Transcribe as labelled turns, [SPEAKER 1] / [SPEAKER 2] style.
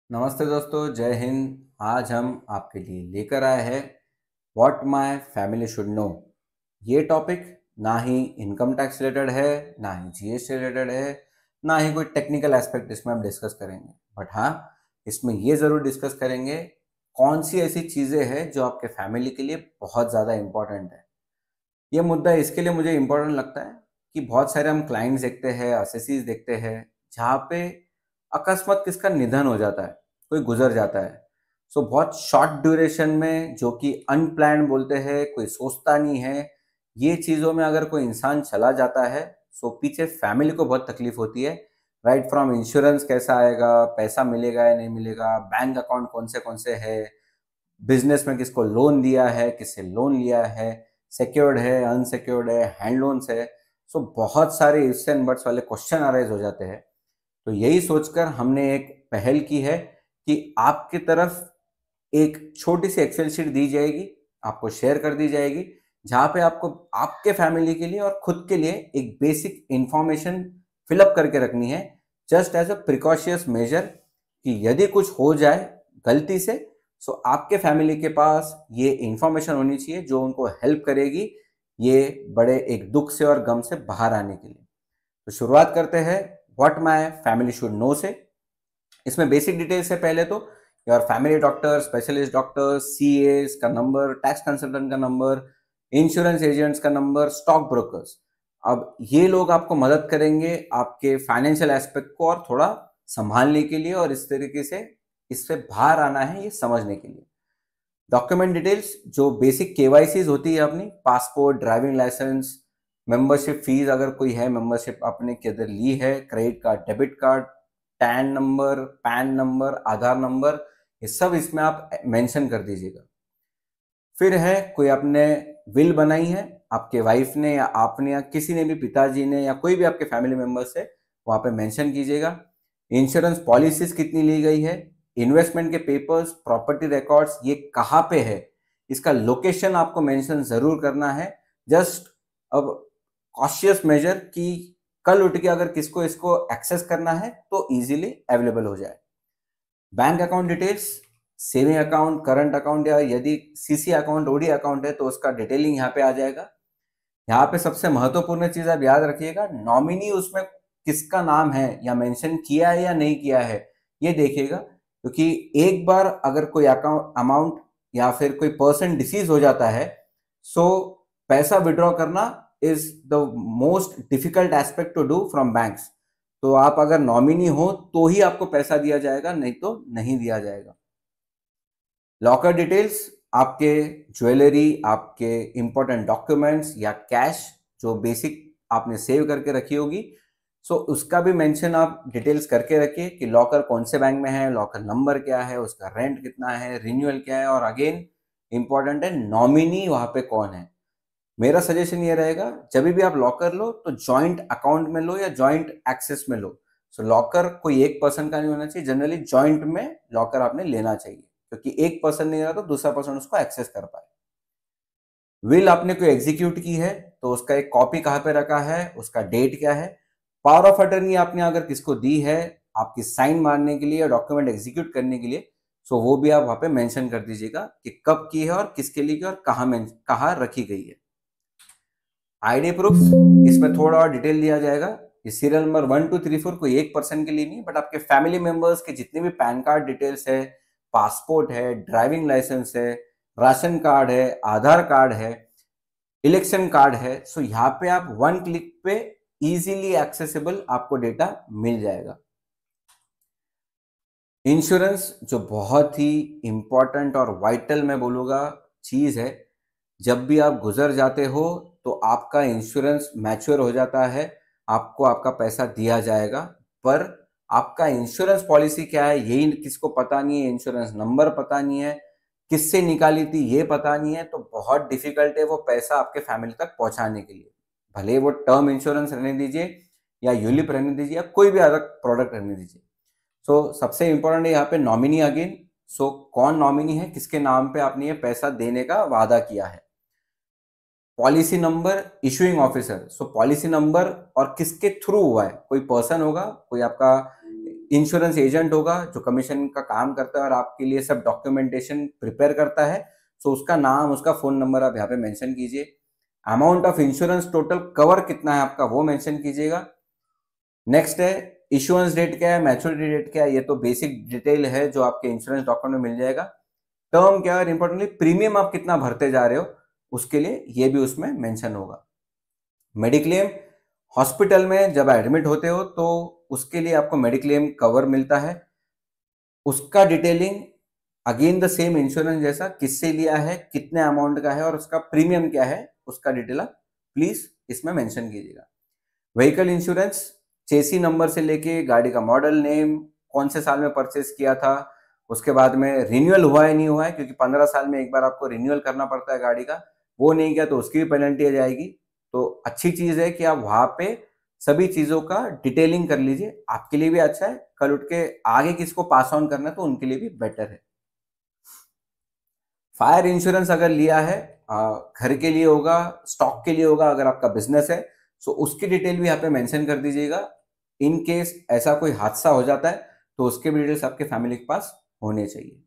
[SPEAKER 1] नमस्ते दोस्तों, जय हिंद। आज हम आपके लिए लेकर आए हैं what my family should know. ये टॉपिक ना ही इनकम टैक्स रिलेटेड है, ना ही जीएसटी रिलेटेड है, ना ही कोई टेक्निकल एस्पेक्ट इसमें हम डिस्कस करेंगे। बट हाँ, इसमें ये ज़रूर डिस्कस करेंगे कौन सी ऐसी चीज़ें हैं जो आपके फैमिली के लिए बहुत ज़्यादा इम्पोर्टेंट है। ये मुद्दा इसके लिए मुझे इम्पोर्टेंट लगता है कि बहुत सारे हम क्लाइंट्स देखते हैं, असेसीज देखते हैं, जहाँ पे अकस्मात किसका निधन हो जाता है, कोई गुजर जाता है। सो बहुत शॉर्ट ड्यूरेशन में, जो कि अनप्लान्ड बोलते हैं, कोई सोचता नहीं है, ये चीज़ों में अगर कोई इंसान चला जाता है, सो पीछे फैमिली को बहुत तकलीफ होती है। राइट फ्रॉम इंश्योरेंस कैसा आएगा, पैसा मिलेगा या नहीं मिलेगा, बैंक अकाउंट कौन से है, बिजनेस में किसको लोन दिया है, किससे लोन लिया है, सिक्योर्ड है, अनसिक्योर्ड है, हैंड लोन्स है। सो बहुत सारे इफ्स एंड बट्स वाले क्वेश्चन अराइज हो जाते हैं। तो यही सोचकर हमने एक पहल की है कि आपकी तरफ एक छोटी सी एक्सेल शीट दी जाएगी, आपको शेयर कर दी जाएगी, जहाँ पे आपको आपके फैमिली के लिए और खुद के लिए एक बेसिक इंफॉर्मेशन फिलअप करके रखनी है, just as a precautious measure, कि यदि कुछ हो जाए गलती से, सो आपके फैमिली के पास ये इंफॉर्मेशन होनी चाहिए जो उनको हेल्प करेगी ये बड़े एक दुख से और गम से बाहर आने के लिए। तो शुरुआत करते हैं what my family should know से। इसमें बेसिक डिटेल्स है। पहले तो your family doctor, specialist doctor, CS का नंबर, टैक्स कंसल्टेंट का नंबर, इंश्योरेंस एजेंट्स का नंबर, स्टॉक ब्रोकर्स। अब ये लोग आपको मदद करेंगे आपके फाइनेंशियल एस्पेक्ट को और थोड़ा संभालने के लिए, और इस तरीके से इससे बाहर आना है ये समझने के लिए। डॉक्यूमेंट डिटेल्स जो बेसिक केवाईसीज होती है अपनी, passport, driving license, membership fees अगर कोई है, मेंबरशिप आपने किधर ली है, credit card, debit card, TAN number, PAN number, Aadhaar number, ये सब इसमें आप मेंशन कर दीजिएगा। फिर है कोई आपने विल बनाई है, आपके वाइफ ने या आपने या किसी ने भी, पिताजी ने या कोई भी आपके फैमिली मेंबर से, वहां पे मेंशन कीजिएगा। इंश्योरेंस पॉलिसीज कितनी ली गई है, इन्वेस्टमेंट के पेपर्स, प्रॉपर्टी रिकॉर्ड्स ये कहाँ पे है, इसका लोकेशन आपको मेंशन जरूर करना है। जस्ट अब कॉशियस मेजर कि कल उठ के अगर किसको इसको एक्सेस करना है तो इजीली अवेलेबल हो जाए। Bank account details, saving account, current account, या यदि सीसी अकाउंट, ओडी अकाउंट है तो उसका डिटेलिंग यहाँ पे आ जाएगा। यहाँ पे सबसे महत्वपूर्ण चीज आप याद रखिएगा, नॉमिनी उसमें किसका नाम है या मेंशन किया है या नहीं किया है, ये देखिएगा। क्योंकि एक बार अगर कोई अकाउंट अमाउंट या फिर कोई पर्सन डिसीज हो जाता है, सो पैसा विड्रॉ करना is the most difficult aspect to do from banks. तो आप अगर नॉमिनी हो तो ही आपको पैसा दिया जाएगा, नहीं तो नहीं दिया जाएगा। लॉकर डिटेल्स, आपके ज्वेलरी, आपके इंपॉर्टेंट डॉक्यूमेंट्स या कैश जो बेसिक आपने सेव करके रखी होगी, सो उसका भी मेंशन आप डिटेल्स करके रखिए कि लॉकर कौन से बैंक में है, लॉकर नंबर क्या है, उसका रेंट कितना है, रिन्यूअल क्या है, और अगेन इंपॉर्टेंट है नॉमिनी वहां पे कौन है। मेरा सजेशन ये रहेगा, जब भी आप लॉकर लो तो जॉइंट अकाउंट में लो या जॉइंट एक्सेस में लो। सो लॉकर कोई एक पर्सन का नहीं होना चाहिए, जनरली जॉइंट में लॉकर आपने लेना चाहिए, क्योंकि एक पर्सन नहीं रहा तो दूसरा पर्सन उसको एक्सेस कर पाए। विल आपने कोई एग्जीक्यूट की है तो उसका एक कॉपी कहाँ पे रखा है, उसका डेट क्या है। पावर ऑफ अटर्नी आपने अगर किसको दी है आपकी साइन मारने के लिए या डॉक्यूमेंट एग्जीक्यूट करने के लिए, सो वो भी आप वहां पे मेंशन कर दीजिएगा कि कब की है और किसके लिए की और कहाँ रखी गई है। आईडी प्रूफ, इसमें थोड़ा और डिटेल दिया जाएगा। ये सीरियल नंबर 1 2 3 4 कोई एक पर्सन के लिए नहीं, बट आपके फैमिली मेंबर्स के जितने भी पैन कार्ड डिटेल्स है, पासपोर्ट है, ड्राइविंग लाइसेंस है, राशन कार्ड है, आधार कार्ड है, इलेक्शन कार्ड है, सो यहाँ पे आप वन क्लिक पे इजीली एक्सेसिबल आपको डेटा मिल जाएगा। इंश्योरेंस जो बहुत ही इंपॉर्टेंट और वाइटल मैं बोलूँगा चीज़ है, जब भी आप गुजर जाते हो तो आपका इंश्योरेंस मैच्योर हो जाता है, आपको आपका पैसा दिया जाएगा। पर आपका इंश्योरेंस पॉलिसी क्या है यही किसको पता नहीं है, इंश्योरेंस नंबर पता नहीं है, किससे निकाली थी ये पता नहीं है, तो बहुत डिफिकल्ट है वो पैसा आपके फैमिली तक पहुंचाने के लिए। भले वो टर्म इंश्योरेंस रहने दीजिए या यूलिप रहने दीजिए या कोई भी अलग प्रोडक्ट रहने दीजिए। सो सबसे इंपॉर्टेंट है यहाँ पे नॉमिनी अगेन। सो कौन नॉमिनी है, किसके नाम पे आपने ये पैसा देने का वादा किया है। पॉलिसी नंबर, इशूइंग ऑफिसर, सो पॉलिसी नंबर और किसके थ्रू हुआ है, कोई पर्सन होगा, कोई आपका इंश्योरेंस एजेंट होगा जो कमीशन का काम करता है और आपके लिए सब डॉक्यूमेंटेशन प्रिपेयर करता है, सो उसका नाम, उसका फ़ोन नंबर आप यहाँ पे मेंशन कीजिए। Amount of insurance total cover कितना है आपका वो मेंशन कीजिएगा। नेक्स्ट है इश्योरेंस डेट क्या है, मैच्योरिटी डेट क्या है, ये तो बेसिक डिटेल है जो आपके इंश्योरेंस डॉक्यूमेंट में मिल जाएगा। टर्म क्या है और इंपॉर्टेंटली प्रीमियम आप कितना भरते जा रहे हो उसके लिए ये भी उसमें मेंशन होगा। मेडिक्लेम, हॉस्पिटल में जब एडमिट होते हो तो उसके लिए आपको मेडिक्लेम कवर मिलता है, उसका detailing again the same insurance जैसा, किससे लिया है, कितने अमाउंट का है और उसका प्रीमियम क्या है, उसका डिटेल आप प्लीज इसमें मेंशन कीजिएगा। व्हीकल इंश्योरेंस, चेसी नंबर से लेके गाड़ी का मॉडल नेम, कौन से साल में परचेस किया था, उसके बाद में रिन्यूअल हुआ है नहीं हुआ है, क्योंकि 15 साल में एक बार आपको रिन्यूअल करना पड़ता है गाड़ी का, वो नहीं किया तो उसकी भी पेनल्टी आ जाएगी। तो अच्छी चीज है कि आप वहां पे सभी चीजों का डिटेलिंग कर लीजिए, आपके लिए भी अच्छा है, कल उठ के आगे किसको पास ऑन करना है तो उनके लिए भी बेटर है। फायर इंश्योरेंस अगर लिया है, घर के लिए होगा, स्टॉक के लिए होगा, अगर आपका बिजनेस है सो उसकी डिटेल भी यहाँ पे मेंशन कर दीजिएगा। इन केस ऐसा कोई हादसा हो जाता है तो उसके भी डिटेल्स आपके फैमिली के पास होने चाहिए।